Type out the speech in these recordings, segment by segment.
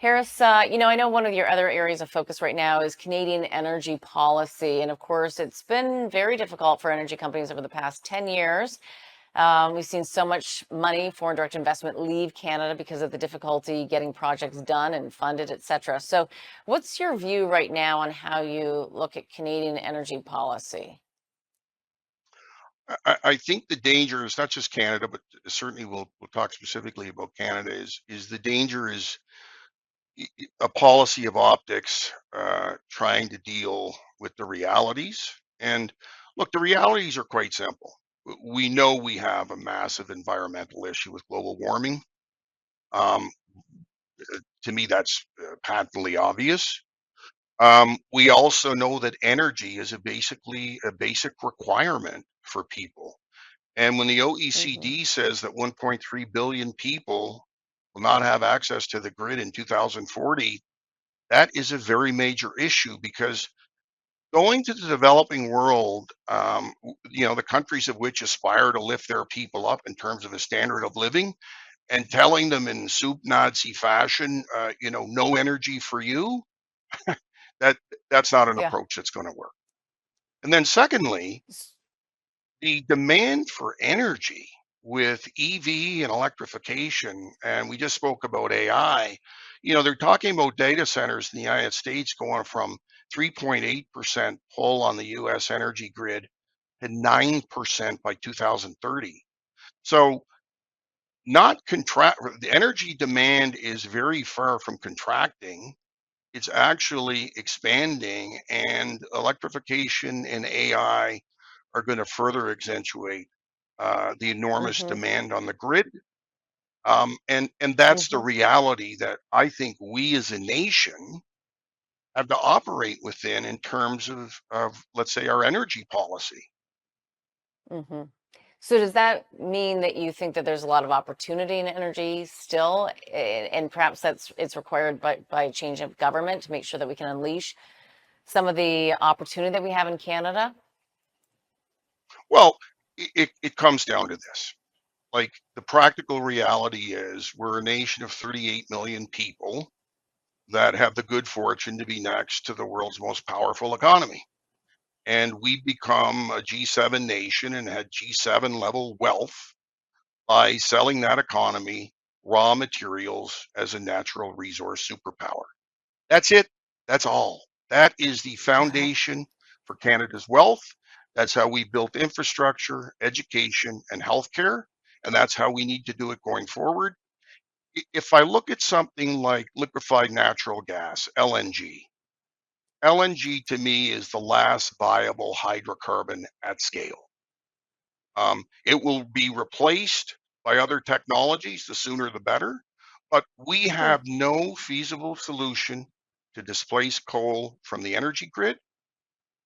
Harris, I know one of your other areas of focus right now is Canadian energy policy. And of course, it's been very difficult for energy companies over the past 10 years. We've seen so much money, foreign direct investment, leave Canada because of the difficulty getting projects done and funded, et cetera. So, what's your view right now on how you look at Canadian energy policy? I think the danger is not just Canada, but certainly we'll talk specifically about Canada. Is the danger is a policy of optics, trying to deal with the realities. And look, the realities are quite simple. We know we have a massive environmental issue with global warming. Um, to me, that's patently obvious. We also know that energy is basically a basic requirement for people. And when the Hmm. OECD says that 1.3 billion people will not have access to the grid in 2040, that is a very major issue because going to the developing world, the countries of which aspire to lift their people up in terms of a standard of living, and telling them in soup Nazi fashion, no energy for you, that that's not an Yeah. approach that's going to work. And then secondly, the demand for energy with EV and electrification, and we just spoke about AI, they're talking about data centers in the United States going from 3.8% pull on the US energy grid to 9% by 2030. So not contract the energy demand is very far from contracting. It's actually expanding, and electrification and AI are going to further accentuate the enormous Hmm. demand on the grid. And that's the Hmm. reality that I think we as a nation have to operate within in terms of let's say, our energy policy. Hmm. So does that mean that you think that there's a lot of opportunity in energy still, and perhaps it's required by a change of government to make sure that we can unleash some of the opportunity that we have in Canada? Well, it comes down to this. Like, the practical reality is we're a nation of 38 million people that have the good fortune to be next to the world's most powerful economy. And we become a G7 nation and had G7 level wealth by selling that economy raw materials as a natural resource superpower. That's it. That's all. That is the Uh-huh. foundation for Canada's wealth. That's how we built infrastructure, education, and healthcare. And that's how we need to do it going forward. If I look at something like liquefied natural gas, LNG, LNG to me is the last viable hydrocarbon at scale. It will be replaced by other technologies, the sooner the better. But we Hmm. have no feasible solution to displace coal from the energy grid.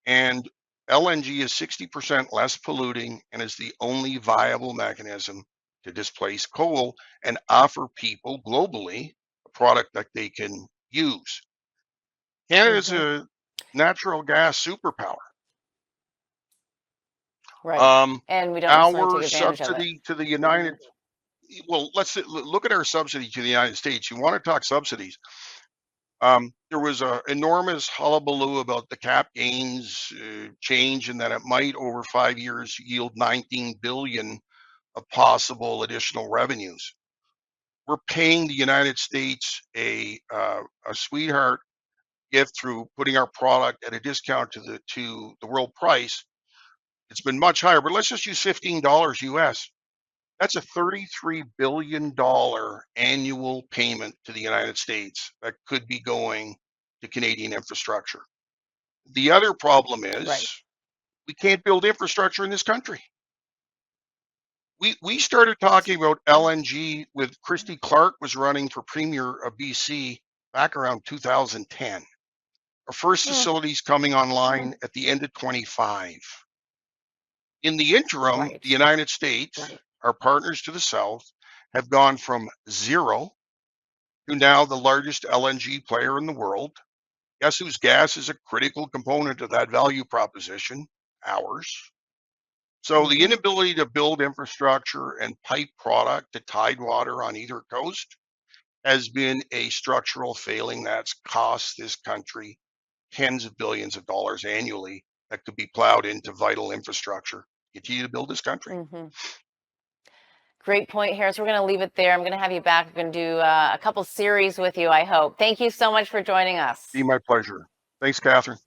And LNG is 60% less polluting and is the only viable mechanism to displace coal and offer people globally a product that they can use. Canada is Hmm. a natural gas superpower. Right. Um, And we don't necessarily take our advantage of it. subsidy to the United well, let's look at our subsidy to the United States. You want to talk subsidies? There was an enormous hullabaloo about the cap gains change, and that it might over 5 years yield 19 billion of possible additional revenues. We're paying the United States a sweetheart gift through putting our product at a discount to the world price. It's been much higher, but let's just use $15 US. That's a $33 billion annual payment to the United States that could be going to Canadian infrastructure. The other problem Right. is we can't build infrastructure in this country. We started talking about LNG with Christy Clark was running for Premier of BC back around 2010. Our first Hmm. facilities coming online at the end of 25. In the interim, the Right. United States, our partners to the south, have gone from zero to now the largest LNG player in the world. Guess whose gas is a critical component of that value proposition? Ours. So the Hmm. inability to build infrastructure and pipe product to Tidewater on either coast, has been a structural failing that's cost this country tens of billions of dollars annually that could be plowed into vital infrastructure. Continue to build this country. Mm-hmm. Great point, Harris. We're going to leave it there. I'm going to have you back. We're going to do a couple series with you, I hope. Thank you so much for joining us. Be my pleasure. Thanks, Catherine.